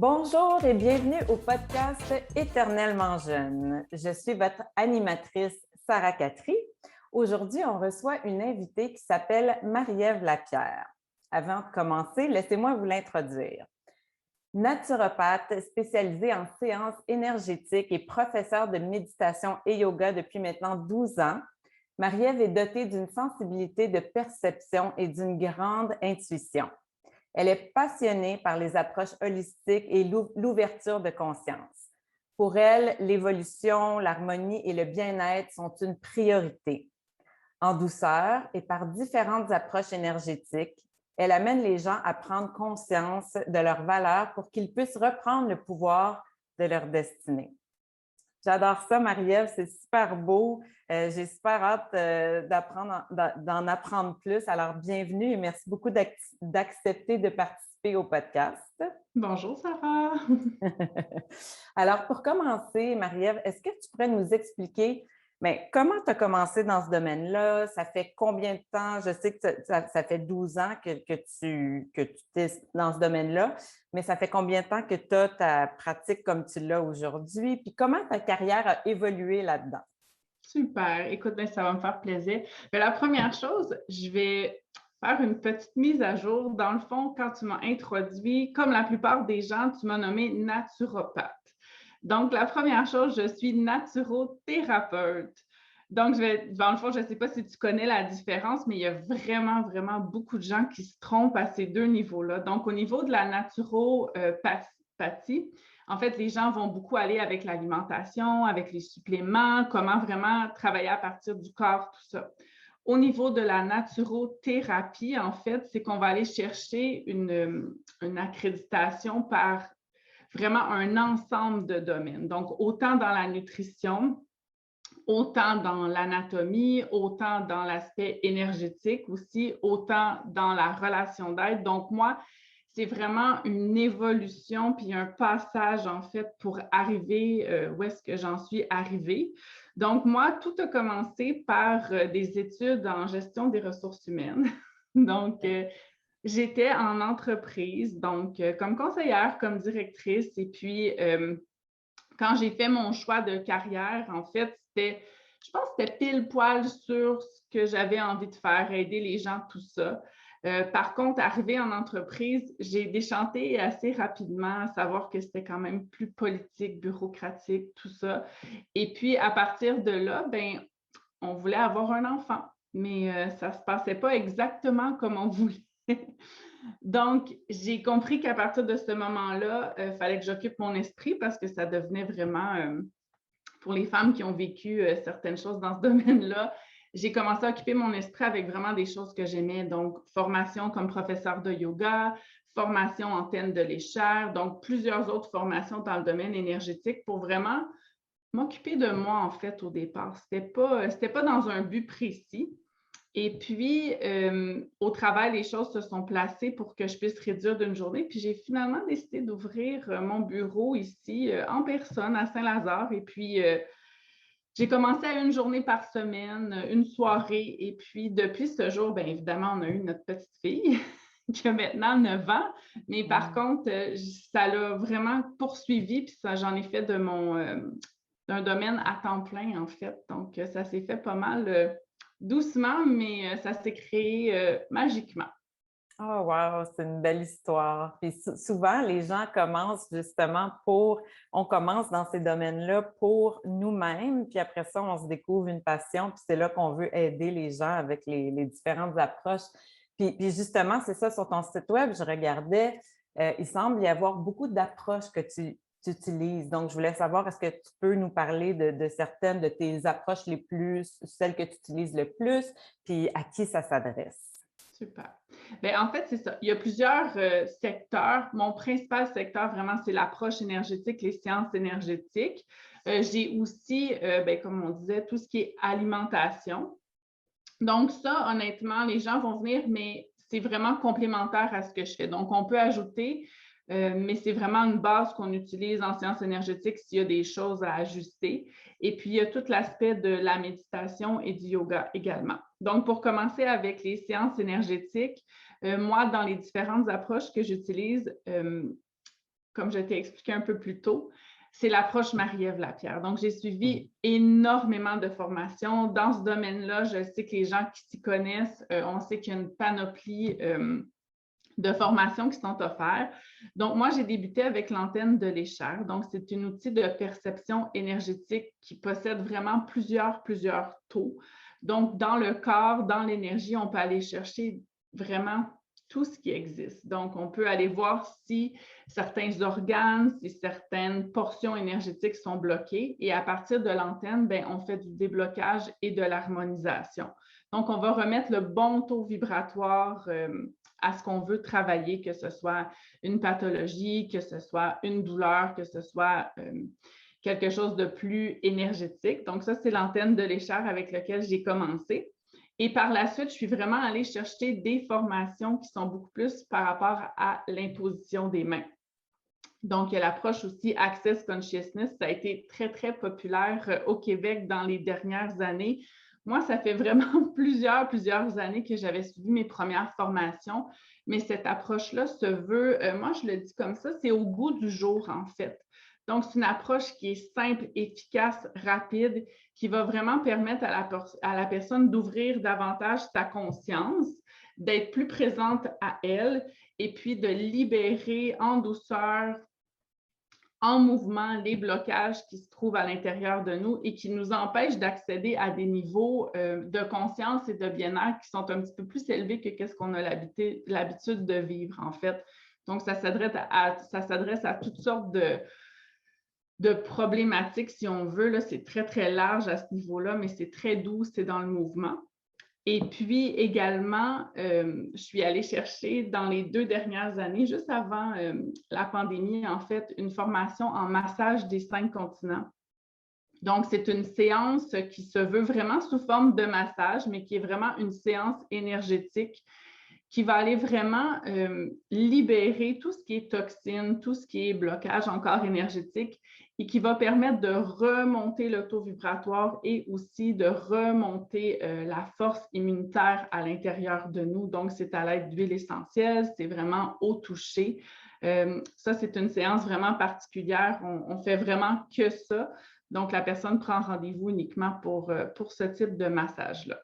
Bonjour et bienvenue au podcast Éternellement jeune. Je suis votre animatrice Sarah Catry. Aujourd'hui, on reçoit une invitée qui s'appelle Marie-Ève Lapierre. Avant de commencer, laissez-moi vous l'introduire. Naturopathe spécialisée en séances énergétiques et professeure de méditation et yoga depuis maintenant 12 ans, Marie-Ève est dotée d'une sensibilité de perception et d'une grande intuition. Elle est passionnée par les approches holistiques et l'ouverture de conscience. Pour elle, l'évolution, l'harmonie et le bien-être sont une priorité. En douceur et par différentes approches énergétiques, elle amène les gens à prendre conscience de leurs valeurs pour qu'ils puissent reprendre le pouvoir de leur destinée. J'adore ça, Marie-Ève, c'est super beau. J'ai super hâte d'en apprendre plus. Alors, bienvenue et merci beaucoup d'accepter de participer au podcast. Bonjour Sarah. Alors, pour commencer, Marie-Ève, est-ce que tu pourrais nous expliquer comment tu as commencé dans ce domaine-là? Ça fait combien de temps? Je sais que ça fait 12 ans que tu es dans ce domaine-là, mais ça fait combien de temps que tu as ta pratique comme tu l'as aujourd'hui? Puis comment ta carrière a évolué là-dedans? Super. Écoute, ça va me faire plaisir. Mais la première chose, je vais faire une petite mise à jour. Dans le fond, quand tu m'as introduit, comme la plupart des gens, tu m'as nommé naturopathe. Donc, la première chose, je suis naturothérapeute. Donc, dans le fond, je ne sais pas si tu connais la différence, mais il y a vraiment, vraiment beaucoup de gens qui se trompent à ces deux niveaux-là. Donc, au niveau de la naturopathie, en fait, les gens vont beaucoup aller avec l'alimentation, avec les suppléments, comment vraiment travailler à partir du corps, tout ça. Au niveau de la naturothérapie, en fait, c'est qu'on va aller chercher une accréditation par vraiment un ensemble de domaines. Donc, autant dans la nutrition, autant dans l'anatomie, autant dans l'aspect énergétique aussi, autant dans la relation d'aide. Donc, moi, c'est vraiment une évolution puis un passage, en fait, pour arriver où est-ce que j'en suis arrivée. Donc, moi, tout a commencé par des études en gestion des ressources humaines. Donc, j'étais en entreprise, donc comme conseillère, comme directrice. Et puis, quand j'ai fait mon choix de carrière, en fait, je pense que c'était pile poil sur ce que j'avais envie de faire, aider les gens, tout ça. Par contre, arrivée en entreprise, j'ai déchanté assez rapidement, à savoir que c'était quand même plus politique, bureaucratique, tout ça. Et puis, à partir de là, on voulait avoir un enfant, mais ça ne se passait pas exactement comme on voulait. Donc, j'ai compris qu'à partir de ce moment-là, il fallait que j'occupe mon esprit parce que ça devenait vraiment, pour les femmes qui ont vécu certaines choses dans ce domaine-là, j'ai commencé à occuper mon esprit avec vraiment des choses que j'aimais. Donc, formation comme professeur de yoga, formation antenne de l'échelle, donc plusieurs autres formations dans le domaine énergétique pour vraiment m'occuper de moi, en fait, au départ. C'était pas dans un but précis. Et puis, au travail, les choses se sont placées pour que je puisse réduire d'une journée. Puis, j'ai finalement décidé d'ouvrir mon bureau ici en personne à Saint-Lazare. Et puis, j'ai commencé à une journée par semaine, une soirée. Et puis, depuis ce jour, bien évidemment, on a eu notre petite fille qui a maintenant 9 ans. Mais par contre, ça l'a vraiment poursuivi. Puis, j'en ai fait d'un domaine à temps plein, en fait. Donc, ça s'est fait pas mal doucement, mais ça s'est créé magiquement. Oh wow, c'est une belle histoire. Puis souvent, les gens commencent justement on commence dans ces domaines-là pour nous-mêmes, puis après ça, on se découvre une passion, puis c'est là qu'on veut aider les gens avec les différentes approches. Puis justement, c'est ça, sur ton site web, je regardais, il semble y avoir beaucoup d'approches que tu utilises. Donc, je voulais savoir, est-ce que tu peux nous parler de certaines de tes approches celles que tu utilises le plus, puis à qui ça s'adresse? Super. Bien, en fait, c'est ça. Il y a plusieurs secteurs. Mon principal secteur, vraiment, c'est l'approche énergétique, les sciences énergétiques. J'ai aussi, comme on disait, tout ce qui est alimentation. Donc, ça, honnêtement, les gens vont venir, mais c'est vraiment complémentaire à ce que je fais. Donc, on peut ajouter, mais c'est vraiment une base qu'on utilise en sciences énergétiques s'il y a des choses à ajuster. Et puis, il y a tout l'aspect de la méditation et du yoga également. Donc, pour commencer avec les séances énergétiques, moi, dans les différentes approches que j'utilise, comme je t'ai expliqué un peu plus tôt, c'est l'approche Marie-Ève Lapierre. Donc, j'ai suivi énormément de formations. Dans ce domaine-là, je sais que les gens qui s'y connaissent, on sait qu'il y a une panoplie de formations qui sont offertes. Donc, moi, j'ai débuté avec l'antenne de l'Échelle. Donc, c'est un outil de perception énergétique qui possède vraiment plusieurs taux. Donc, dans le corps, dans l'énergie, on peut aller chercher vraiment tout ce qui existe. Donc, on peut aller voir si certains organes, si certaines portions énergétiques sont bloquées. Et à partir de l'antenne, on fait du déblocage et de l'harmonisation. Donc, on va remettre le bon taux vibratoire à ce qu'on veut travailler, que ce soit une pathologie, que ce soit une douleur, que ce soit quelque chose de plus énergétique. Donc, ça, c'est l'antenne de l'Échelle avec laquelle j'ai commencé. Et par la suite, je suis vraiment allée chercher des formations qui sont beaucoup plus par rapport à l'imposition des mains. Donc, il y a l'approche aussi Access Consciousness. Ça a été très, très populaire au Québec dans les dernières années. Moi, ça fait vraiment plusieurs années que j'avais suivi mes premières formations, mais cette approche-là se veut, moi, je le dis comme ça, c'est au goût du jour, en fait. Donc, c'est une approche qui est simple, efficace, rapide, qui va vraiment permettre à la personne d'ouvrir davantage sa conscience, d'être plus présente à elle et puis de libérer en douceur, en mouvement, les blocages qui se trouvent à l'intérieur de nous et qui nous empêchent d'accéder à des niveaux de conscience et de bien-être qui sont un petit peu plus élevés que ce qu'on a l'habitude de vivre, en fait. Donc, ça s'adresse à toutes sortes de problématiques, si on veut. Là, c'est très, très large à ce niveau-là, mais c'est très doux, c'est dans le mouvement. Et puis également, je suis allée chercher dans les 2 dernières années, juste avant la pandémie, en fait, une formation en massage des 5 continents. Donc, c'est une séance qui se veut vraiment sous forme de massage, mais qui est vraiment une séance énergétique qui va aller vraiment libérer tout ce qui est toxine, tout ce qui est blocage encore énergétique et qui va permettre de remonter le taux vibratoire et aussi de remonter la force immunitaire à l'intérieur de nous. Donc, c'est à l'aide d'huile essentielle, c'est vraiment au toucher. Ça, c'est une séance vraiment particulière. On fait vraiment que ça. Donc, la personne prend rendez-vous uniquement pour ce type de massage-là.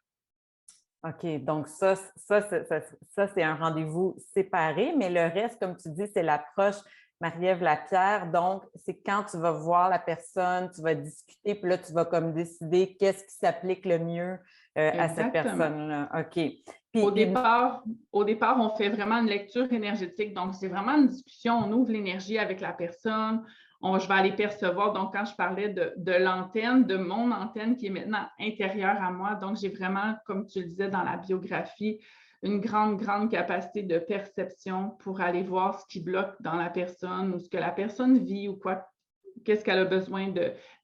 OK, donc ça c'est un rendez-vous séparé, mais le reste, comme tu dis, c'est l'approche Marie-Ève Lapierre. Donc, c'est quand tu vas voir la personne, tu vas discuter, puis là, tu vas comme décider qu'est-ce qui s'applique le mieux à cette personne-là. OK. Puis, au départ, on fait vraiment une lecture énergétique. Donc, c'est vraiment une discussion. On ouvre l'énergie avec la personne. Je vais aller percevoir. Donc, quand je parlais de l'antenne, de mon antenne qui est maintenant intérieure à moi, donc j'ai vraiment, comme tu le disais dans la biographie, une grande capacité de perception pour aller voir ce qui bloque dans la personne ou ce que la personne vit ou quoi, qu'est-ce qu'elle a besoin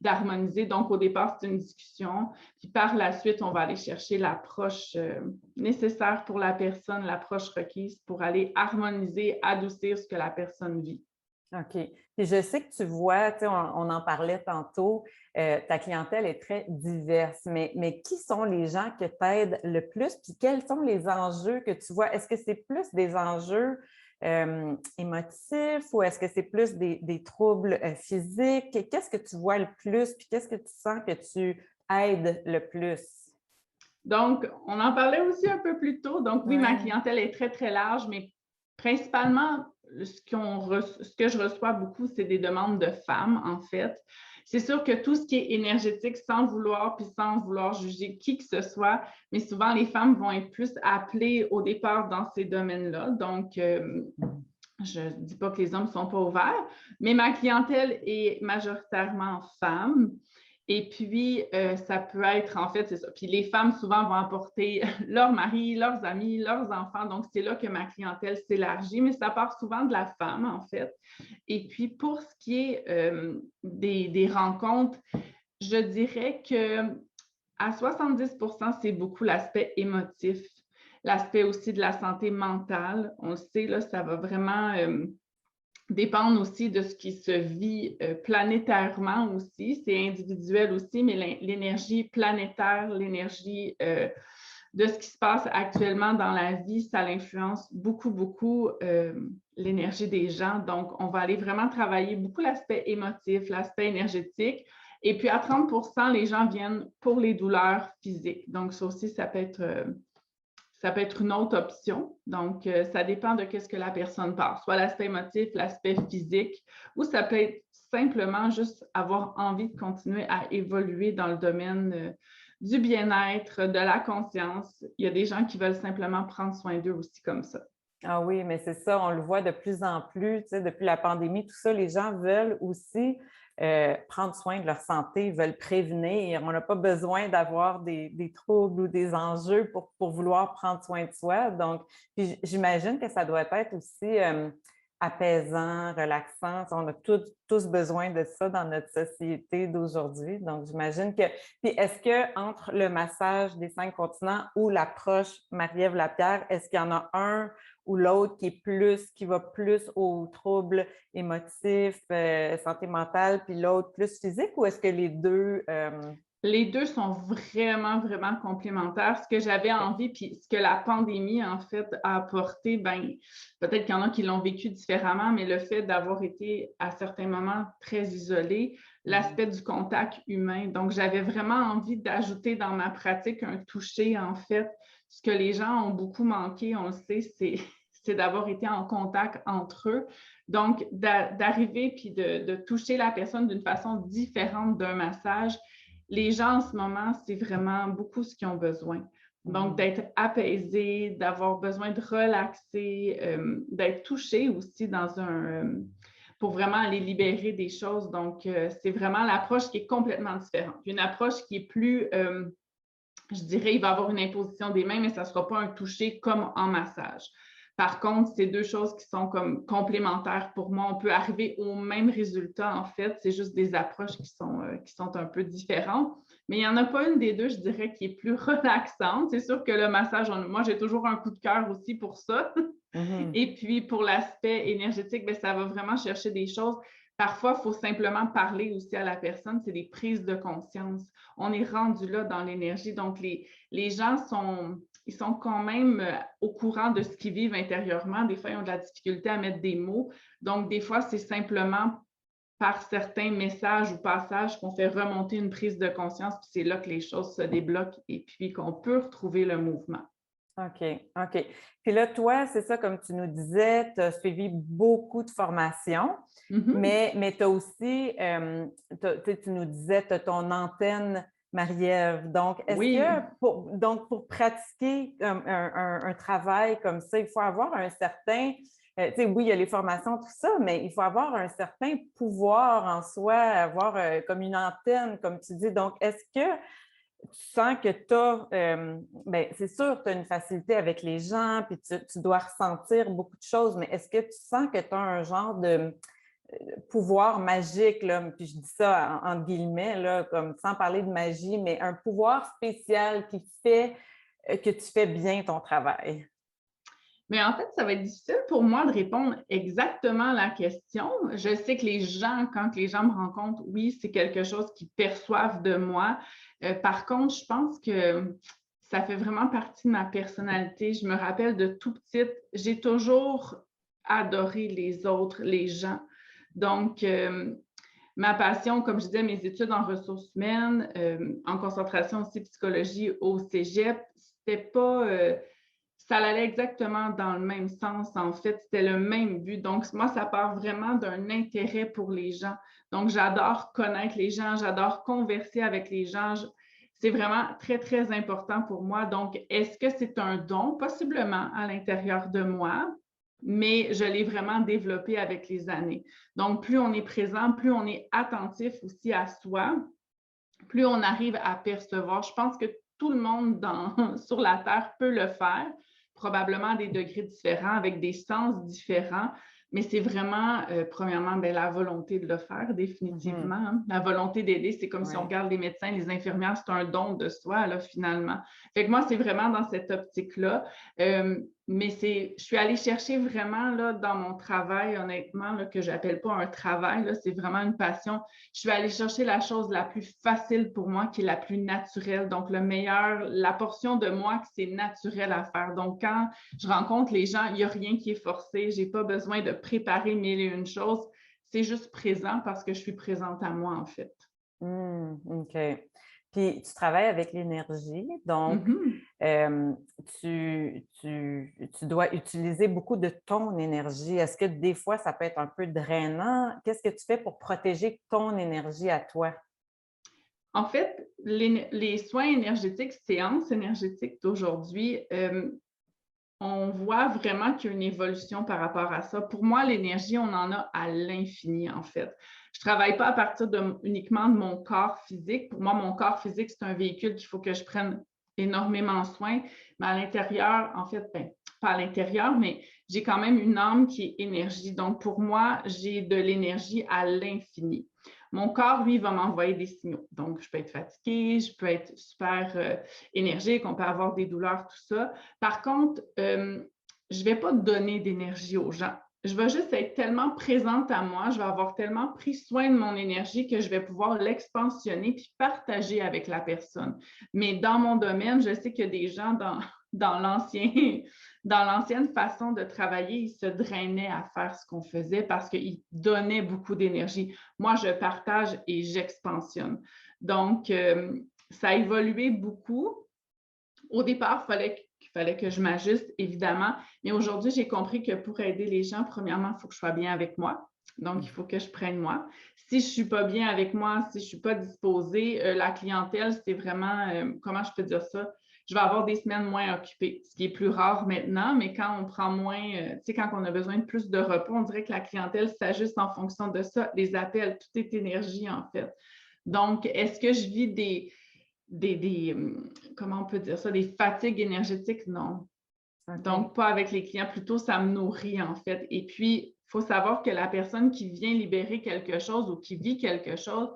d'harmoniser. Donc, au départ, c'est une discussion. Puis par la suite, on va aller chercher l'approche nécessaire pour la personne, l'approche requise pour aller harmoniser, adoucir ce que la personne vit. OK. Puis je sais que tu vois, tu sais, on en parlait tantôt, ta clientèle est très diverse, mais qui sont les gens que t'aident le plus? Puis quels sont les enjeux que tu vois? Est-ce que c'est plus des enjeux émotifs ou est-ce que c'est plus des troubles physiques? Qu'est-ce que tu vois le plus? Puis qu'est-ce que tu sens que tu aides le plus? Donc, on en parlait aussi un peu plus tôt. Donc, oui, ma clientèle est très, très large, mais principalement, ce que je reçois beaucoup, c'est des demandes de femmes, en fait. C'est sûr que tout ce qui est énergétique, sans vouloir juger qui que ce soit, mais souvent, les femmes vont être plus appelées au départ dans ces domaines-là. Donc, je ne dis pas que les hommes ne sont pas ouverts, mais ma clientèle est majoritairement femme. Et puis, ça peut être, en fait, c'est ça. Puis les femmes, souvent, vont apporter leur mari, leurs amis, leurs enfants. Donc, c'est là que ma clientèle s'élargit, mais ça part souvent de la femme, en fait. Et puis, pour ce qui est des rencontres, je dirais qu'à 70 %, c'est beaucoup l'aspect émotif, l'aspect aussi de la santé mentale. On le sait, là, ça va vraiment dépendre aussi de ce qui se vit planétairement aussi. C'est individuel aussi, mais l'énergie planétaire, l'énergie de ce qui se passe actuellement dans la vie, ça influence beaucoup, beaucoup l'énergie des gens. Donc, on va aller vraiment travailler beaucoup l'aspect émotif, l'aspect énergétique. Et puis, à 30 % les gens viennent pour les douleurs physiques. Donc, ça aussi, ça peut être une autre option. Donc, ça dépend de ce que la personne passe, soit l'aspect émotif, l'aspect physique, ou ça peut être simplement juste avoir envie de continuer à évoluer dans le domaine du bien-être, de la conscience. Il y a des gens qui veulent simplement prendre soin d'eux aussi comme ça. Ah oui, mais c'est ça, on le voit de plus en plus, tu sais, depuis la pandémie, tout ça, les gens veulent aussi prendre soin de leur santé, ils veulent prévenir. On n'a pas besoin d'avoir des troubles ou des enjeux pour vouloir prendre soin de soi. Donc, puis j'imagine que ça doit être aussi apaisant, relaxant. On a tous besoin de ça dans notre société d'aujourd'hui. Donc, j'imagine que. Puis, est-ce que entre le massage des 5 continents ou l'approche Marie-Ève Lapierre, est-ce qu'il y en a un ou l'autre qui va plus aux troubles émotifs, santé mentale, puis l'autre plus physique, ou est-ce que les deux... Les deux sont vraiment, vraiment complémentaires. Ce que j'avais envie, puis ce que la pandémie, en fait, a apporté, ben, peut-être qu'il y en a qui l'ont vécu différemment, mais le fait d'avoir été à certains moments très isolé, l'aspect du contact humain. Donc, j'avais vraiment envie d'ajouter dans ma pratique un toucher, en fait. Ce que les gens ont beaucoup manqué, on le sait, c'est d'avoir été en contact entre eux. Donc, d'arriver puis de toucher la personne d'une façon différente d'un massage. Les gens en ce moment, c'est vraiment beaucoup ce qu'ils ont besoin. Donc, d'être apaisés, d'avoir besoin de relaxer, d'être touchés aussi pour vraiment aller libérer des choses. Donc, c'est vraiment l'approche qui est complètement différente. Une approche qui est plus, je dirais, il va y avoir une imposition des mains, mais ça ne sera pas un toucher comme en massage. Par contre, c'est deux choses qui sont comme complémentaires pour moi. On peut arriver au même résultat, en fait. C'est juste des approches qui sont un peu différentes. Mais il n'y en a pas une des deux, je dirais, qui est plus relaxante. C'est sûr que le massage, moi, j'ai toujours un coup de cœur aussi pour ça. Et puis, pour l'aspect énergétique, bien, ça va vraiment chercher des choses. Parfois, il faut simplement parler aussi à la personne. C'est des prises de conscience. On est rendu là dans l'énergie. Donc, les gens ils sont quand même au courant de ce qu'ils vivent intérieurement. Des fois, ils ont de la difficulté à mettre des mots. Donc, des fois, c'est simplement par certains messages ou passages qu'on fait remonter une prise de conscience, puis c'est là que les choses se débloquent et puis qu'on peut retrouver le mouvement. OK, OK. Puis là, toi, c'est ça, comme tu nous disais, tu as suivi beaucoup de formations, mais tu as aussi, tu nous disais, tu as ton antenne Marie-Ève. Donc, est-ce que pour pratiquer un travail comme ça, il faut avoir un certain, oui, il y a les formations, tout ça, mais il faut avoir un certain pouvoir en soi, avoir comme une antenne, comme tu dis. Donc, est-ce que tu sens que tu as, c'est sûr, tu as une facilité avec les gens, puis tu dois ressentir beaucoup de choses, mais est-ce que tu sens que tu as un genre de pouvoir magique, là, puis je dis ça entre guillemets, là, comme sans parler de magie, mais un pouvoir spécial qui fait que tu fais bien ton travail? Mais en fait, ça va être difficile pour moi de répondre exactement à la question. Je sais que quand les gens me rencontrent, oui, c'est quelque chose qu'ils perçoivent de moi. Par contre, je pense que ça fait vraiment partie de ma personnalité. Je me rappelle de tout petite, j'ai toujours adoré les autres, les gens. Donc, ma passion, comme je disais, mes études en ressources humaines, en concentration aussi psychologie au cégep, c'était pas... ça allait exactement dans le même sens, en fait, c'était le même but. Donc, moi, ça part vraiment d'un intérêt pour les gens. Donc, j'adore connaître les gens, j'adore converser avec les gens. C'est vraiment très, très important pour moi. Donc, est-ce que c'est un don? Possiblement à l'intérieur de moi, mais je l'ai vraiment développé avec les années. Donc, plus on est présent, plus on est attentif aussi à soi, plus on arrive à percevoir. Je pense que tout le monde sur la Terre peut le faire, probablement à des degrés différents, avec des sens différents, mais c'est vraiment, premièrement, la volonté de le faire, définitivement. Hein. La volonté d'aider, c'est comme si on regarde les médecins, les infirmières, c'est un don de soi, là, finalement. Fait que moi, c'est vraiment dans cette optique-là. Mais je suis allée chercher vraiment là, dans mon travail, honnêtement, là, que je n'appelle pas un travail, là, c'est vraiment une passion. Je suis allée chercher la chose la plus facile pour moi, qui est la plus naturelle. Donc, le meilleur, la portion de moi que c'est naturel à faire. Donc, quand je rencontre les gens, il n'y a rien qui est forcé. Je n'ai pas besoin de préparer mille et une choses. C'est juste présent parce que je suis présente à moi, en fait. OK. Puis tu travailles avec l'énergie, donc Mhm. tu dois utiliser beaucoup de ton énergie. Est-ce que des fois, ça peut être un peu drainant? Qu'est-ce que tu fais pour protéger ton énergie à toi? En fait, les soins énergétiques, séances énergétiques d'aujourd'hui, on voit vraiment qu'il y a une évolution par rapport à ça. Pour moi, l'énergie, on en a à l'infini, en fait. Je ne travaille pas à partir uniquement de mon corps physique. Pour moi, mon corps physique, c'est un véhicule qu'il faut que je prenne énormément soin. Mais à l'intérieur, en fait, ben, pas à l'intérieur, mais j'ai quand même une âme qui est énergie. Donc, pour moi, j'ai de l'énergie à l'infini. Mon corps, lui, va m'envoyer des signaux. Donc, je peux être fatiguée, je peux être super énergique, on peut avoir des douleurs, tout ça. Par contre, je ne vais pas donner d'énergie aux gens. Je vais juste être tellement présente à moi, je vais avoir tellement pris soin de mon énergie que je vais pouvoir l'expansionner puis partager avec la personne. Mais dans mon domaine, je sais qu'il y a des gens dans l'ancienne façon de travailler, ils se drainaient à faire ce qu'on faisait parce qu'ils donnaient beaucoup d'énergie. Moi, je partage et j'expansionne. Donc, ça a évolué beaucoup. Au départ, il fallait que je m'ajuste, évidemment. Mais aujourd'hui, j'ai compris que pour aider les gens, premièrement, il faut que je sois bien avec moi. Donc, il faut que je prenne moi. Si je ne suis pas bien avec moi, si je ne suis pas disposée, la clientèle, c'est vraiment, comment je peux dire ça? Je vais avoir des semaines moins occupées, ce qui est plus rare maintenant, mais quand on prend moins, tu sais, quand on a besoin de plus de repos, on dirait que la clientèle s'ajuste en fonction de ça. Les appels, tout est énergie, en fait. Donc, est-ce que je vis comment on peut dire ça, des fatigues énergétiques? Non. OK. Donc, pas avec les clients, plutôt ça me nourrit en fait. Et puis, il faut savoir que la personne qui vient libérer quelque chose ou qui vit quelque chose,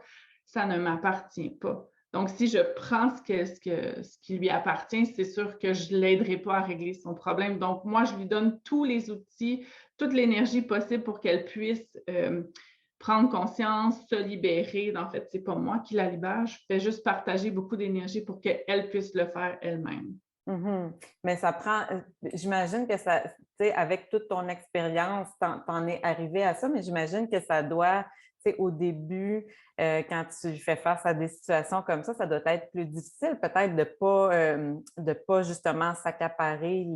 ça ne m'appartient pas. Donc, si je prends ce qui lui appartient, c'est sûr que je ne l'aiderai pas à régler son problème. Donc, moi, je lui donne tous les outils, toute l'énergie possible pour qu'elle puisse prendre conscience, se libérer. En fait, ce n'est pas moi qui la libère, je fais juste partager beaucoup d'énergie pour qu'elle puisse le faire elle-même. Mhm. Mais ça prend, j'imagine que ça, tu sais, avec toute ton expérience, t'en es arrivé à ça, mais j'imagine que ça doit, tu sais, au début, quand tu fais face à des situations comme ça doit être plus difficile peut-être de pas justement s'accaparer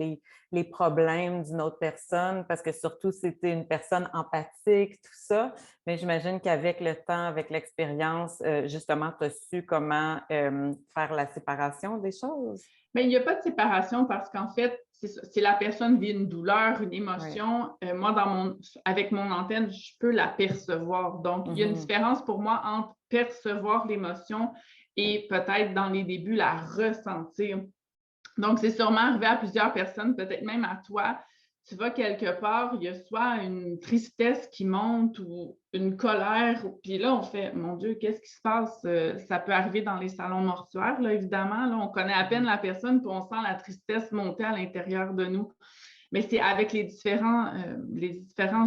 les problèmes d'une autre personne, parce que surtout si tu es une personne empathique, tout ça, mais j'imagine qu'avec le temps, avec l'expérience, justement, tu as su comment faire la séparation des choses. Mais il n'y a pas de séparation parce qu'en fait, si la personne vit une douleur, une Oui. émotion, moi, avec mon antenne, je peux la percevoir. Donc, il y a une Mhm. différence pour moi entre percevoir l'émotion et peut-être dans les débuts la ressentir. Donc, c'est sûrement arrivé à plusieurs personnes, peut-être même à toi. Tu vas quelque part, il y a soit une tristesse qui monte ou une colère, puis là, on fait, mon Dieu, qu'est-ce qui se passe? Ça peut arriver dans les salons mortuaires, là, évidemment. Là, on connaît à peine la personne, puis on sent la tristesse monter à l'intérieur de nous. Mais c'est avec les différents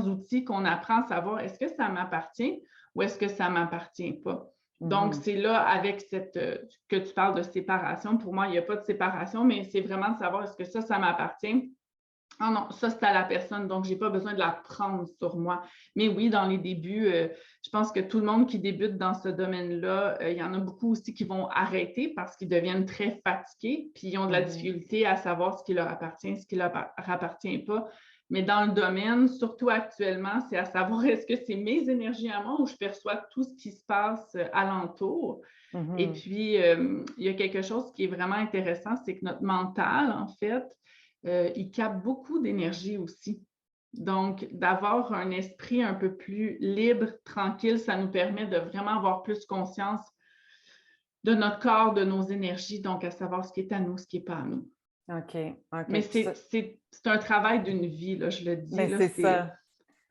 outils qu'on apprend à savoir est-ce que ça m'appartient ou est-ce que ça ne m'appartient pas. Donc, Mhm. c'est là, avec que tu parles de séparation. Pour moi, il n'y a pas de séparation, mais c'est vraiment de savoir est-ce que ça m'appartient. Ah non, ça, c'est à la personne, donc je n'ai pas besoin de la prendre sur moi. Mais oui, dans les débuts, je pense que tout le monde qui débute dans ce domaine-là, il y en a beaucoup aussi qui vont arrêter parce qu'ils deviennent très fatigués, puis ils ont de la Mhm. difficulté à savoir ce qui leur appartient, ce qui ne leur appartient pas. Mais dans le domaine, surtout actuellement, c'est à savoir est-ce que c'est mes énergies à moi ou je perçois tout ce qui se passe alentour. Et Mhm. puis, il y a quelque chose qui est vraiment intéressant, c'est que notre mental, en fait, il capte beaucoup d'énergie aussi. Donc, d'avoir un esprit un peu plus libre, tranquille, ça nous permet de vraiment avoir plus conscience de notre corps, de nos énergies, donc à savoir ce qui est à nous, ce qui n'est pas à nous. OK, Mais OK. Puis c'est un travail d'une vie, là, je le dis. ben, Là, c'est ça.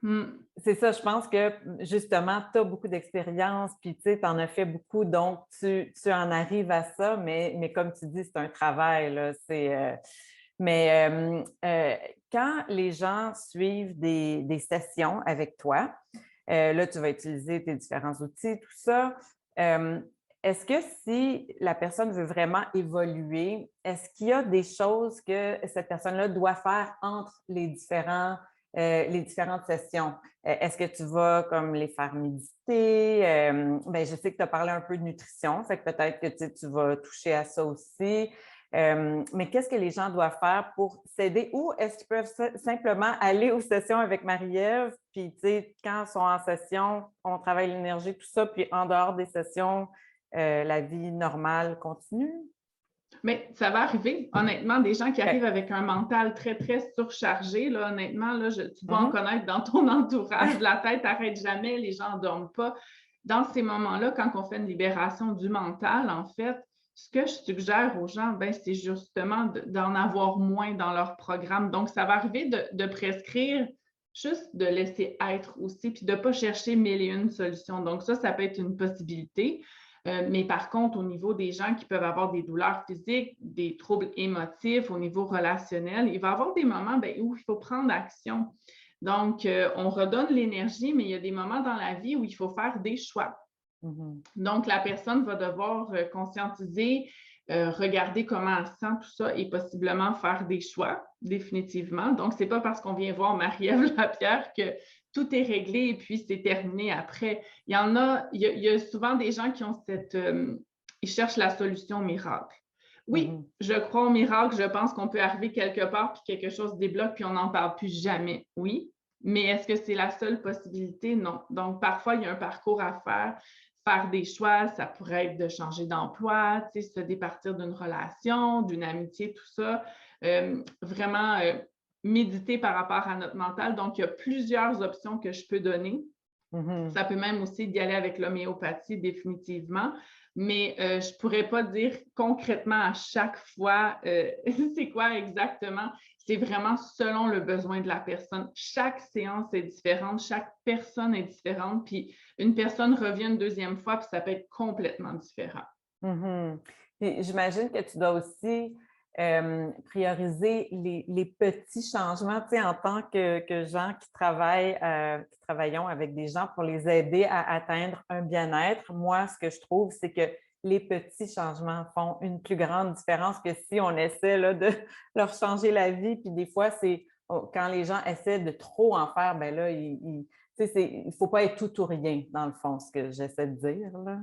Hmm. C'est ça, je pense que justement, tu as beaucoup d'expérience, puis tu sais, en as fait beaucoup, donc tu en arrives à ça, mais comme tu dis, c'est un travail, là. Mais quand les gens suivent des sessions avec toi, là, tu vas utiliser tes différents outils, tout ça. Est-ce que si la personne veut vraiment évoluer, est-ce qu'il y a des choses que cette personne-là doit faire entre les différentes sessions? Est-ce que tu vas comme les faire méditer? Ben, je sais que tu as parlé un peu de nutrition, fait que peut-être que tu vas toucher à ça aussi. Mais qu'est-ce que les gens doivent faire pour s'aider ou est-ce qu'ils peuvent simplement aller aux sessions avec Marie-Ève, puis quand ils sont en session, on travaille l'énergie, tout ça, puis en dehors des sessions, la vie normale continue? Mais ça va arriver, honnêtement, des gens qui arrivent avec un mental très, très surchargé, là, honnêtement, là, tu dois en connaître dans ton entourage, la tête n'arrête jamais, les gens ne dorment pas. Dans ces moments-là, quand on fait une libération du mental, en fait, ce que je suggère aux gens, ben, c'est justement d'en avoir moins dans leur programme. Donc, ça va arriver de prescrire juste de laisser être aussi, puis de ne pas chercher mille et une solutions. Donc, ça peut être une possibilité. Mais par contre, au niveau des gens qui peuvent avoir des douleurs physiques, des troubles émotifs, au niveau relationnel, il va y avoir des moments où il faut prendre action. Donc, on redonne l'énergie, mais il y a des moments dans la vie où il faut faire des choix. Donc, la personne va devoir conscientiser, regarder comment elle sent tout ça et possiblement faire des choix, définitivement. Donc, ce n'est pas parce qu'on vient voir Marie-Ève Lapierre que tout est réglé et puis c'est terminé après. Il y a souvent des gens qui ont ils cherchent la solution miracle. Oui, je crois au miracle, je pense qu'on peut arriver quelque part puis quelque chose débloque puis on n'en parle plus jamais. Oui, mais est-ce que c'est la seule possibilité? Non. Donc, parfois, il y a un parcours à faire des choix, ça pourrait être de changer d'emploi, se départir d'une relation, d'une amitié, tout ça. Vraiment méditer par rapport à notre mental. Donc, il y a plusieurs options que je peux donner. Ça peut même aussi d'y aller avec l'homéopathie définitivement, mais je ne pourrais pas dire concrètement à chaque fois c'est quoi exactement. C'est vraiment selon le besoin de la personne. Chaque séance est différente, chaque personne est différente, puis une personne revient une deuxième fois, puis ça peut être complètement différent. J'imagine que tu dois aussi prioriser les petits changements, en tant que gens qui travaillons avec des gens pour les aider à atteindre un bien-être. Moi, ce que je trouve, c'est que les petits changements font une plus grande différence que si on essaie là, de leur changer la vie. Puis des fois, c'est quand les gens essaient de trop en faire, ben là, il ne faut pas être tout ou rien, dans le fond, ce que j'essaie de dire, là.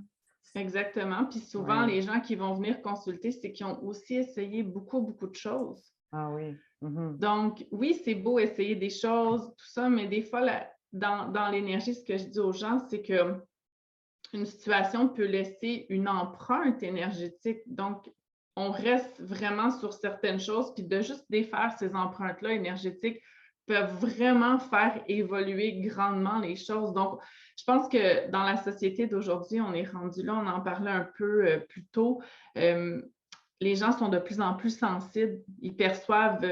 Exactement. Puis souvent, les gens qui vont venir consulter, c'est qu'ils ont aussi essayé beaucoup, beaucoup de choses. Ah oui. Donc, oui, c'est beau essayer des choses, tout ça, mais des fois, dans l'énergie, ce que je dis aux gens, c'est que une situation peut laisser une empreinte énergétique. Donc, on reste vraiment sur certaines choses, puis de juste défaire ces empreintes-là énergétiques peuvent vraiment faire évoluer grandement les choses. Donc, je pense que dans la société d'aujourd'hui, on est rendu là, on en parlait un peu plus tôt. Les gens sont de plus en plus sensibles. Ils perçoivent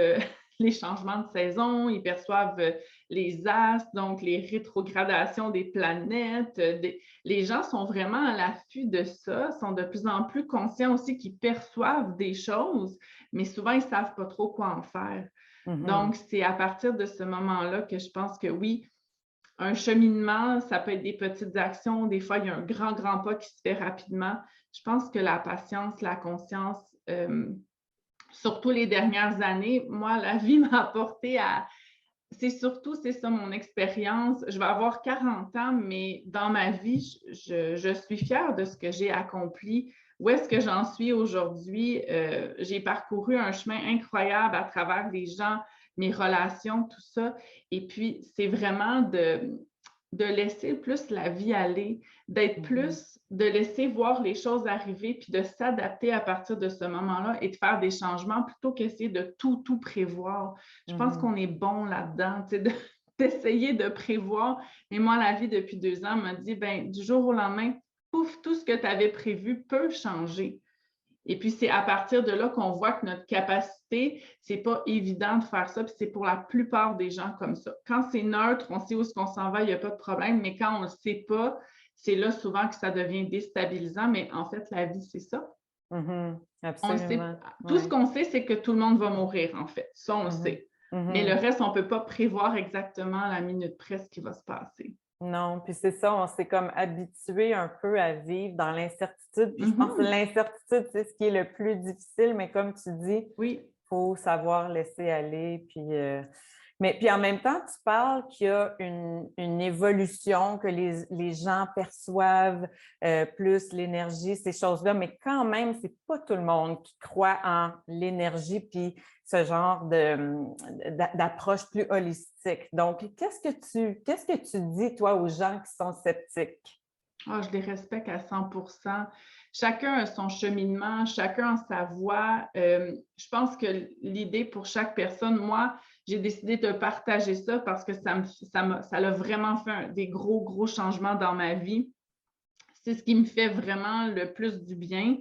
les changements de saison, ils perçoivent les astres, donc les rétrogradations des planètes. Les gens sont vraiment à l'affût de ça, sont de plus en plus conscients aussi qu'ils perçoivent des choses, mais souvent, ils ne savent pas trop quoi en faire. Donc, c'est à partir de ce moment-là que je pense que oui, un cheminement, ça peut être des petites actions. Des fois, il y a un grand, grand pas qui se fait rapidement. Je pense que la patience, la conscience, surtout les dernières années, moi, la vie m'a apporté à... C'est ça mon expérience. Je vais avoir 40 ans, mais dans ma vie, je suis fière de ce que j'ai accompli. Où est-ce que j'en suis aujourd'hui? J'ai parcouru un chemin incroyable à travers les gens, mes relations, tout ça. Et puis, c'est vraiment de laisser plus la vie aller, d'être plus, de laisser voir les choses arriver, puis de s'adapter à partir de ce moment-là et de faire des changements plutôt qu'essayer de tout prévoir. Je pense qu'on est bon là-dedans, d'essayer de prévoir. Mais moi, la vie, depuis 2 ans, m'a dit, ben, du jour au lendemain, pouf, tout ce que tu avais prévu peut changer. Et puis, c'est à partir de là qu'on voit que notre capacité, c'est pas évident de faire ça, puis c'est pour la plupart des gens comme ça. Quand c'est neutre, on sait où est-ce qu'on s'en va, il n'y a pas de problème, mais quand on ne le sait pas, c'est là souvent que ça devient déstabilisant, mais en fait, la vie, c'est ça. Absolument. Tout ce Ouais. qu'on sait, c'est que tout le monde va mourir, en fait. Ça, on le Mhm. sait. Mais le Mhm. reste, on ne peut pas prévoir exactement à la minute près ce qui va se passer. Non, puis c'est ça, on s'est comme habitué un peu à vivre dans l'incertitude. Puis je pense que Mhm. l'incertitude, c'est ce qui est le plus difficile, mais comme tu dis, Oui. faut savoir laisser aller. Mais puis en même temps, tu parles qu'il y a une évolution, que les gens perçoivent plus l'énergie, ces choses-là, mais quand même, c'est pas tout le monde qui croit en l'énergie puis ce genre d'approche plus holistique. Donc, qu'est-ce que tu dis, toi, aux gens qui sont sceptiques? Ah, je les respecte à 100%. Chacun a son cheminement, chacun a sa voie. Je pense que l'idée pour chaque personne, moi, j'ai décidé de partager ça parce que ça a vraiment fait des gros, gros changements dans ma vie. C'est ce qui me fait vraiment le plus du bien.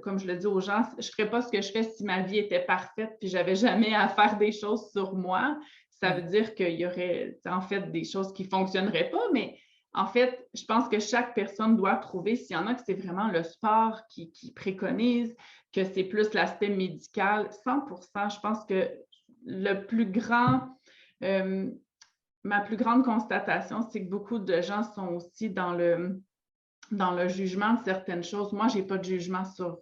Comme je le dis aux gens, je ne ferais pas ce que je fais si ma vie était parfaite puis j'avais jamais à faire des choses sur moi. Ça veut dire qu'il y aurait en fait des choses qui ne fonctionneraient pas, mais en fait, je pense que chaque personne doit trouver, s'il y en a que c'est vraiment le sport qui préconise, que c'est plus l'aspect médical, 100%, je pense que le plus grand, ma plus grande constatation, c'est que beaucoup de gens sont aussi dans le jugement de certaines choses. Moi, je n'ai pas de jugement sur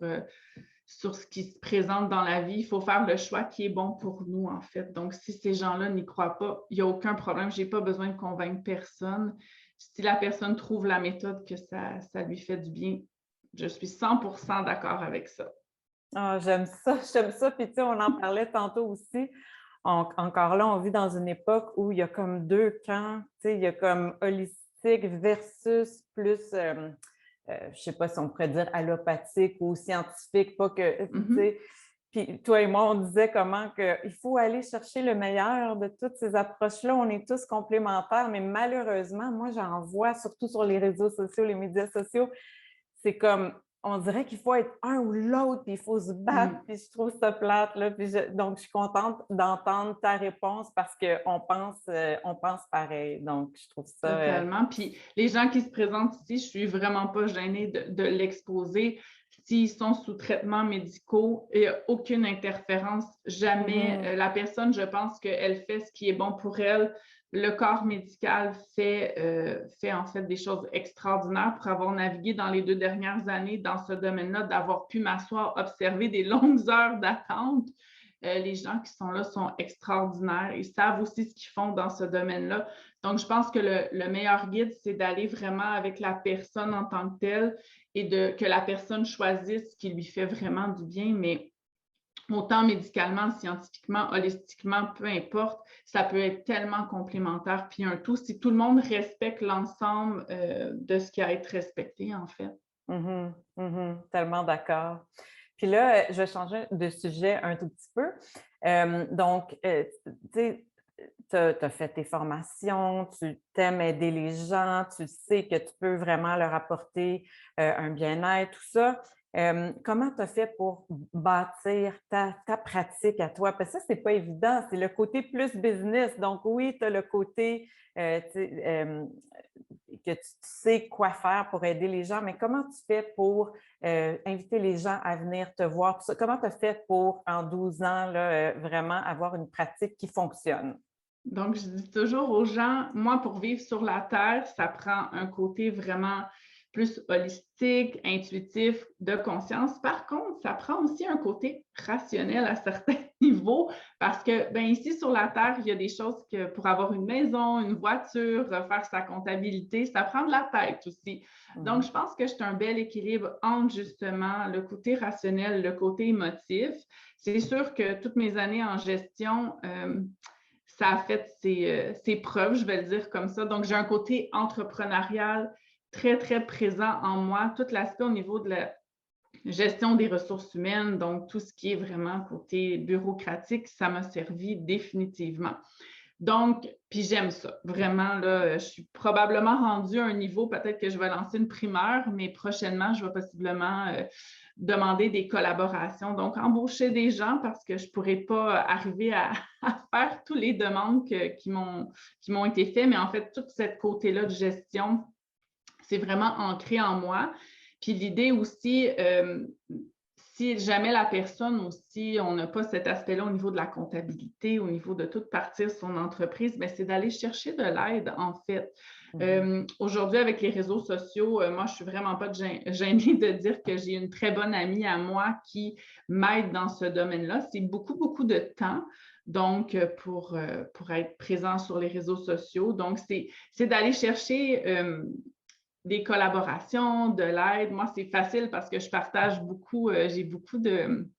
ce qui se présente dans la vie. Il faut faire le choix qui est bon pour nous, en fait. Donc, si ces gens-là n'y croient pas, il n'y a aucun problème. Je n'ai pas besoin de convaincre personne. Si la personne trouve la méthode que ça lui fait du bien, je suis 100% d'accord avec ça. Ah, j'aime ça, j'aime ça. Puis, tu sais, on en parlait tantôt aussi. Encore là, on vit dans une époque où il y a comme deux camps. Tu sais, il y a comme holistique versus plus, je ne sais pas si on pourrait dire allopathique ou scientifique, pas que, tu Mhm. sais. Puis, toi et moi, on disait comment il faut aller chercher le meilleur de toutes ces approches-là. On est tous complémentaires, mais malheureusement, moi, j'en vois, surtout sur les réseaux sociaux, les médias sociaux, c'est comme, on dirait qu'il faut être un ou l'autre, puis il faut se battre, Mm. puis je trouve ça plate, là. Donc, je suis contente d'entendre ta réponse parce on pense pareil. Donc, je trouve ça... Totalement. Puis les gens qui se présentent ici, je suis vraiment pas gênée de l'exposer. S'ils sont sous traitements médicaux, il n'y a aucune interférence, jamais. Mhm, La personne, je pense qu'elle fait ce qui est bon pour elle. Le corps médical fait en fait des choses extraordinaires pour avoir navigué dans les 2 dernières années dans ce domaine-là, d'avoir pu m'asseoir, observer des longues heures d'attente. Les gens qui sont là sont extraordinaires. Ils savent aussi ce qu'ils font dans ce domaine-là. Donc, je pense que le meilleur guide, c'est d'aller vraiment avec la personne en tant que telle et que la personne choisisse ce qui lui fait vraiment du bien. Mais autant médicalement, scientifiquement, holistiquement, peu importe, ça peut être tellement complémentaire. Puis un tout, si tout le monde respecte l'ensemble de ce qui a à être respecté, en fait. mhm, mhm, tellement d'accord. Puis là, je vais changer de sujet un tout petit peu. Donc, tu sais, tu as fait tes formations, tu t'aimes aider les gens, tu sais que tu peux vraiment leur apporter un bien-être, tout ça. Comment tu as fait pour bâtir ta pratique à toi? Parce que ça, c'est pas évident. C'est le côté plus business. Donc, oui, tu as le côté tu sais, que tu sais quoi faire pour aider les gens, mais comment tu fais pour inviter les gens à venir te voir? Tout ça? Comment tu as fait pour, en 12 ans, là, vraiment avoir une pratique qui fonctionne? Donc, je dis toujours aux gens, moi, pour vivre sur la Terre, ça prend un côté vraiment plus holistique, intuitif, de conscience. Par contre, ça prend aussi un côté rationnel à certains niveaux parce que, ben, ici sur la Terre, il y a des choses que pour avoir une maison, une voiture, faire sa comptabilité, ça prend de la tête aussi. Donc, Mhm. je pense que c'est un bel équilibre entre justement le côté rationnel, le côté émotif. C'est sûr que toutes mes années en gestion, ça a fait ses preuves, je vais le dire comme ça. Donc, j'ai un côté entrepreneurial très, très présent en moi. Tout l'aspect au niveau de la gestion des ressources humaines, donc tout ce qui est vraiment côté bureaucratique, ça m'a servi définitivement. Donc, puis j'aime ça. Vraiment, là, je suis probablement rendue à un niveau, peut-être que je vais lancer une primeur, mais prochainement, je vais possiblement demander des collaborations. Donc, embaucher des gens parce que je ne pourrais pas arriver à faire toutes les demandes qui m'ont été faites, mais en fait, tout ce côté-là de gestion, c'est vraiment ancré en moi. Puis l'idée aussi, si jamais la personne aussi, on n'a pas cet aspect-là au niveau de la comptabilité, au niveau de tout partir son entreprise, bien, c'est d'aller chercher de l'aide, en fait. Aujourd'hui, avec les réseaux sociaux, moi, je ne suis vraiment pas gênée de dire que j'ai une très bonne amie à moi qui m'aide dans ce domaine-là. C'est beaucoup, beaucoup de temps. Donc, pour être présent sur les réseaux sociaux. Donc, c'est d'aller chercher des collaborations, de l'aide. Moi, c'est facile parce que je partage beaucoup, j'ai beaucoup de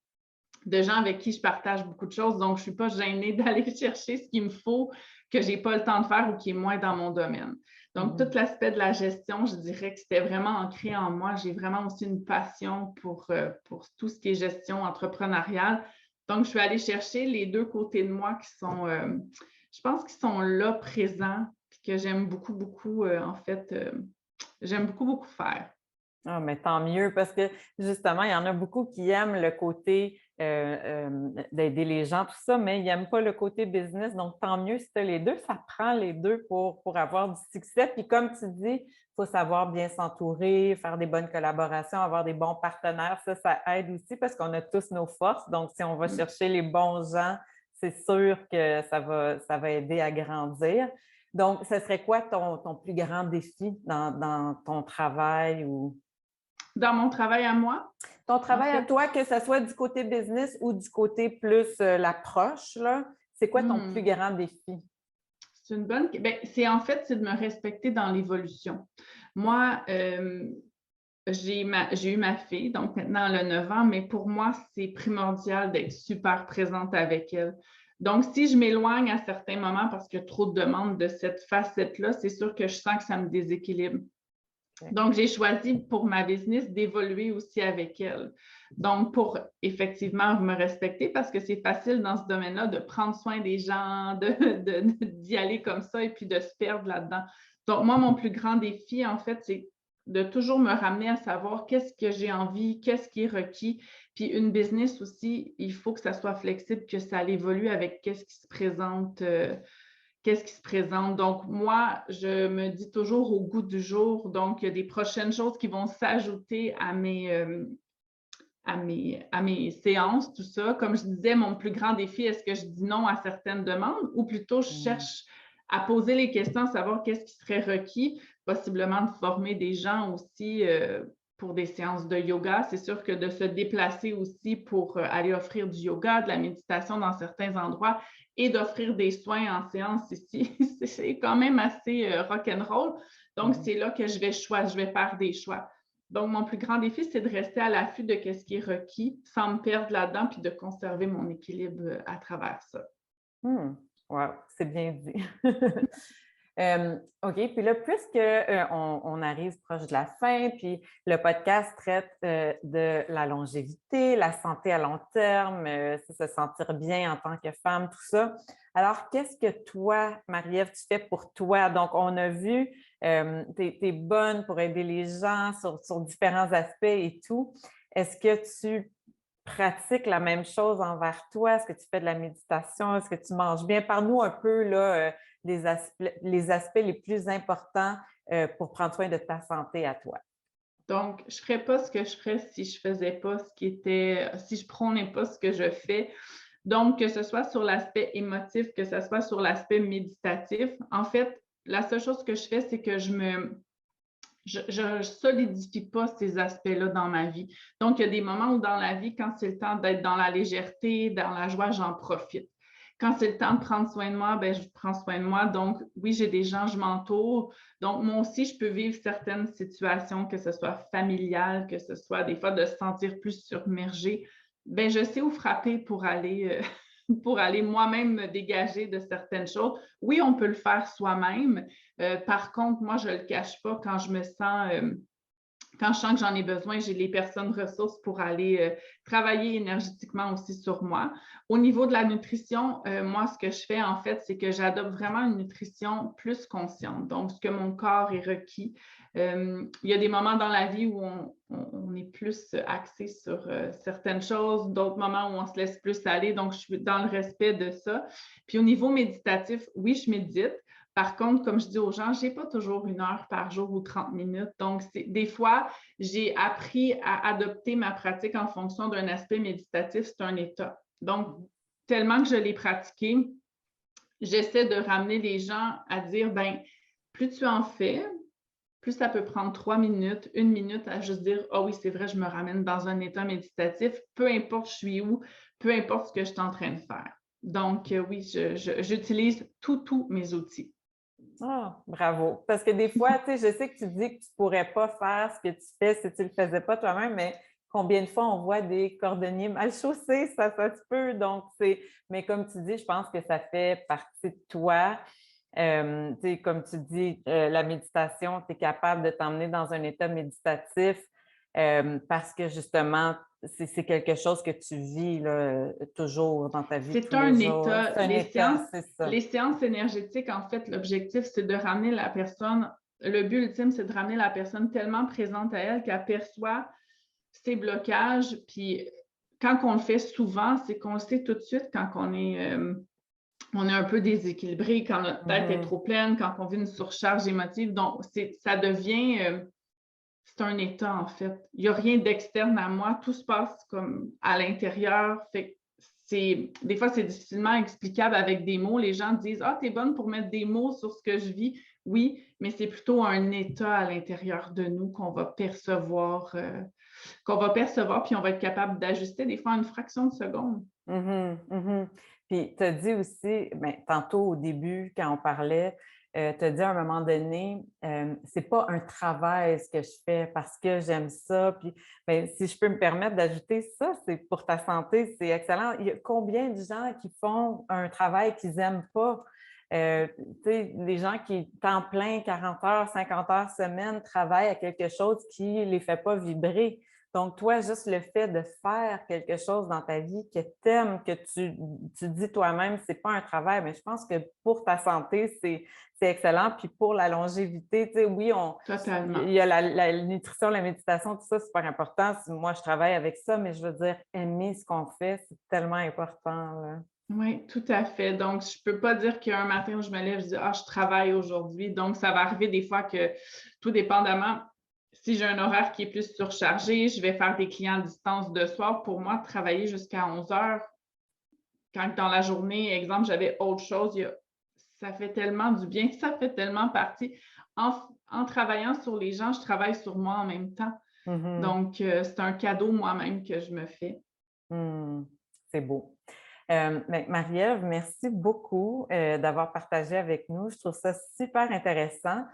gens avec qui je partage beaucoup de choses. Donc, je ne suis pas gênée d'aller chercher ce qu'il me faut que je n'ai pas le temps de faire ou qui est moins dans mon domaine. Donc, tout l'aspect de la gestion, je dirais que c'était vraiment ancré en moi. J'ai vraiment aussi une passion pour tout ce qui est gestion entrepreneuriale. Donc, je suis allée chercher les deux côtés de moi qui sont, je pense, qui sont là, présents, puis que j'aime beaucoup, beaucoup, en fait, j'aime beaucoup, beaucoup faire. Ah, mais tant mieux, parce que justement, il y en a beaucoup qui aiment le côté d'aider les gens, tout ça, mais ils n'aiment pas le côté business. Donc, tant mieux si tu as les deux, ça prend les deux pour avoir du succès. Puis comme tu dis, il faut savoir bien s'entourer, faire des bonnes collaborations, avoir des bons partenaires. Ça aide aussi parce qu'on a tous nos forces. Donc, si on va chercher les bons gens, c'est sûr que ça va aider à grandir. Donc, ce serait quoi ton plus grand défi dans ton travail ou… Dans mon travail à moi? Ton travail à toi, que ce soit du côté business ou du côté plus l'approche, là, c'est quoi ton plus grand défi? C'est une bonne… Bien, en fait, c'est de me respecter dans l'évolution. Moi, j'ai eu ma fille, donc maintenant elle a 9 ans, mais pour moi, c'est primordial d'être super présente avec elle. Donc, si je m'éloigne à certains moments parce qu'il y a trop de demandes de cette facette-là, c'est sûr que je sens que ça me déséquilibre. Donc, j'ai choisi pour ma business d'évoluer aussi avec elle. Donc, pour effectivement me respecter, parce que c'est facile dans ce domaine-là de prendre soin des gens, d'y aller comme ça et puis de se perdre là-dedans. Donc, moi, mon plus grand défi, en fait, c'est de toujours me ramener à savoir qu'est-ce que j'ai envie, qu'est-ce qui est requis. Puis une business aussi, il faut que ça soit flexible, que ça évolue avec qu'est-ce qui se présente. Qu'est-ce qui se présente. Donc, moi, je me dis toujours au goût du jour. Donc, il y a des prochaines choses qui vont s'ajouter à mes séances, tout ça. Comme je disais, mon plus grand défi, est-ce que je dis non à certaines demandes ou plutôt je cherche à poser les questions, à savoir qu'est-ce qui serait requis, possiblement de former des gens aussi pour des séances de yoga. C'est sûr que de se déplacer aussi pour aller offrir du yoga, de la méditation dans certains endroits et d'offrir des soins en séance ici, c'est quand même assez rock'n'roll. Donc, c'est là que je vais faire des choix. Donc, mon plus grand défi, c'est de rester à l'affût de ce qui est requis sans me perdre là-dedans puis de conserver mon équilibre à travers ça. Wow, c'est bien dit. OK, puis là, puisqu'on arrive proche de la fin, puis le podcast traite de la longévité, la santé à long terme, se sentir bien en tant que femme, tout ça. Alors, qu'est-ce que toi, Marie-Ève, tu fais pour toi? Donc, on a vu, tu es bonne pour aider les gens sur différents aspects et tout. Est-ce que tu pratiques la même chose envers toi? Est-ce que tu fais de la méditation? Est-ce que tu manges bien? Parle-nous un peu là, les aspects les plus importants pour prendre soin de ta santé à toi. Donc, je ne ferais pas ce que je ferais si je ne faisais pas si je prônais pas ce que je fais. Donc, que ce soit sur l'aspect émotif, que ce soit sur l'aspect méditatif. En fait, la seule chose que je fais, c'est que je solidifie pas ces aspects-là dans ma vie. Donc, il y a des moments où dans la vie, quand c'est le temps d'être dans la légèreté, dans la joie, j'en profite. Quand c'est le temps de prendre soin de moi, bien, je prends soin de moi. Donc, oui, j'ai des gens, je m'entoure. Donc, moi aussi, je peux vivre certaines situations, que ce soit familiales, que ce soit des fois de se sentir plus submergée. Bien, je sais où frapper pour aller moi-même me dégager de certaines choses. Oui, on peut le faire soi-même. Par contre, moi, je ne le cache pas quand je sens que j'en ai besoin, j'ai les personnes ressources pour aller travailler énergétiquement aussi sur moi. Au niveau de la nutrition, moi, ce que je fais, en fait, c'est que j'adopte vraiment une nutrition plus consciente. Donc, ce que mon corps est requis. Il y a des moments dans la vie où on est plus axé sur certaines choses, d'autres moments où on se laisse plus aller. Donc, je suis dans le respect de ça. Puis, au niveau méditatif, oui, je médite. Par contre, comme je dis aux gens, je n'ai pas toujours 1 heure par jour ou 30 minutes. Donc, des fois, j'ai appris à adopter ma pratique en fonction d'un aspect méditatif, c'est un état. Donc, tellement que je l'ai pratiqué, j'essaie de ramener les gens à dire, ben, plus tu en fais, plus ça peut prendre 3 minutes, 1 minute à juste dire, ah oui, c'est vrai, je me ramène dans un état méditatif, peu importe je suis où, peu importe ce que je suis en train de faire. Donc, oui, j'utilise tous mes outils. Ah, bravo. Parce que des fois, tu sais, je sais que tu dis que tu ne pourrais pas faire ce que tu fais si tu ne le faisais pas toi-même, mais combien de fois on voit des cordonniers mal chaussés, ça se peut. Donc, mais comme tu dis, je pense que ça fait partie de toi. Tu sais, comme tu dis, la méditation, tu es capable de t'emmener dans un état méditatif parce que justement, c'est quelque chose que tu vis là, toujours dans ta vie de C'est tous les un jours. état. C'est un état, c'est ça. Les séances énergétiques, en fait, l'objectif, c'est de ramener la personne, le but ultime, c'est de ramener la personne tellement présente à elle qu'elle perçoit ses blocages. Puis quand on le fait souvent, c'est qu'on le sait tout de suite quand on est un peu déséquilibré, quand notre tête est trop pleine, quand on vit une surcharge émotive. Donc, ça devient, c'est un état, en fait. Il n'y a rien d'externe à moi. Tout se passe comme à l'intérieur. Fait des fois, c'est difficilement explicable avec des mots. Les gens disent, ah, t'es bonne pour mettre des mots sur ce que je vis. Oui, mais c'est plutôt un état à l'intérieur de nous qu'on va percevoir, puis on va être capable d'ajuster des fois en une fraction de seconde. Puis, tu as dit aussi, ben, tantôt au début, quand on parlait, tu as dit à un moment donné, c'est pas un travail ce que je fais parce que j'aime ça. Puis, ben, si je peux me permettre d'ajouter ça, c'est pour ta santé, c'est excellent. Il y a combien de gens qui font un travail qu'ils n'aiment pas? Tu sais, les gens qui, temps plein, 40 heures, 50 heures semaine, travaillent à quelque chose qui ne les fait pas vibrer. Donc, toi, juste le fait de faire quelque chose dans ta vie que tu aimes, que tu dis toi-même, c'est pas un travail, mais je pense que pour ta santé, c'est excellent. Puis pour la longévité, tu sais, oui, il Totalement. y a la nutrition, la méditation, tout ça, c'est super important. Moi, je travaille avec ça, mais je veux dire, aimer ce qu'on fait, c'est tellement important, là. Oui, tout à fait. Donc, je ne peux pas dire qu'un matin où je me lève, je dis, ah, je travaille aujourd'hui. Donc, ça va arriver des fois que, tout dépendamment, si j'ai un horaire qui est plus surchargé, je vais faire des clients à distance de soir. Pour moi, travailler jusqu'à 11 heures, quand dans la journée, exemple, j'avais autre chose, ça fait tellement du bien, ça fait tellement partie. En travaillant sur les gens, je travaille sur moi en même temps. Donc, c'est un cadeau moi-même que je me fais. C'est beau. Ben, Marie-Ève, merci beaucoup d'avoir partagé avec nous. Je trouve ça super intéressant.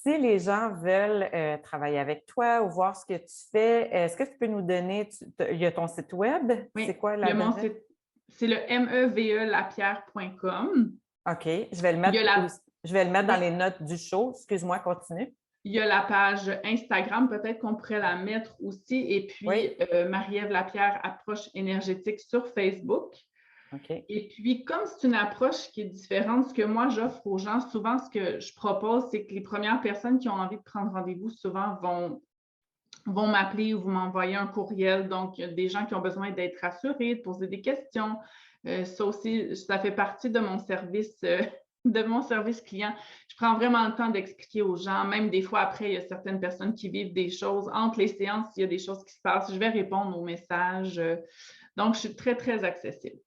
Si les gens veulent travailler avec toi ou voir ce que tu fais, est-ce que tu peux nous donner, il y a ton site web? C'est Oui, quoi il y a mon l'adresse? site, c'est le mevelapierre.com. OK, je vais le Il y mettre, a la, je vais le mettre dans oui, les notes du show. Excuse-moi, continue. il y a la page Instagram, peut-être qu'on pourrait la mettre aussi. Et puis, Oui, Marie-Ève Lapierre, approche énergétique sur Facebook. OK. Et puis, comme c'est une approche qui est différente, ce que moi j'offre aux gens, souvent ce que je propose, c'est que les premières personnes qui ont envie de prendre rendez-vous, souvent vont m'appeler ou vous m'envoyer un courriel. Donc, il y a des gens qui ont besoin d'être rassurés, de poser des questions. Ça aussi, ça fait partie de mon service, client. Je prends vraiment le temps d'expliquer aux gens. Même des fois, après, il y a certaines personnes qui vivent des choses. Entre les séances, il y a des choses qui se passent. Je vais répondre aux messages. Donc, je suis très, très accessible.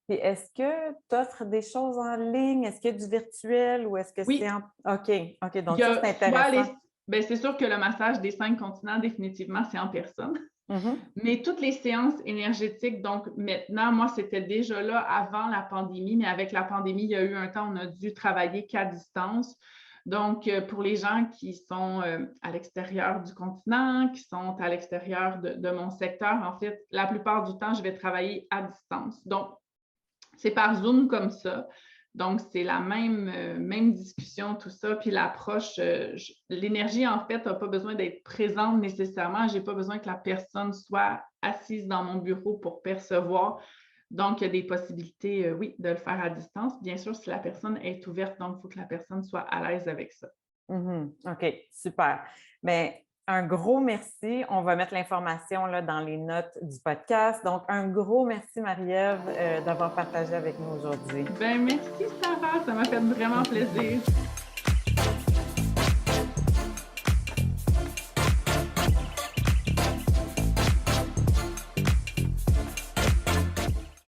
Puis est-ce que tu offres des choses en ligne? Est-ce qu'il y a du virtuel ou est-ce que c'est Oui, en... OK, OK, il donc y ça, a c'est soit intéressant. ben, c'est sûr que le massage des 5 continents, définitivement, c'est en personne. Mhm. Mais toutes les séances énergétiques, donc maintenant, moi, c'était déjà là avant la pandémie, mais avec la pandémie, il y a eu un temps où on a dû travailler qu'à distance. Donc, pour les gens qui sont à l'extérieur du continent, qui sont à l'extérieur de mon secteur, en fait, la plupart du temps, je vais travailler à distance. Donc, c'est par Zoom comme ça. Donc, c'est la même discussion, tout ça. Puis l'approche, l'énergie, en fait, n'a pas besoin d'être présente nécessairement. Je n'ai pas besoin que la personne soit assise dans mon bureau pour percevoir. Donc, il y a des possibilités, oui, de le faire à distance. Bien sûr, si la personne est ouverte, donc il faut que la personne soit à l'aise avec ça. OK, super. Bien, un gros merci. On va mettre l'information là, dans les notes du podcast. Donc, un gros merci, Marie-Ève, d'avoir partagé avec nous aujourd'hui. Ben, merci, Sarah. Ça m'a fait vraiment plaisir.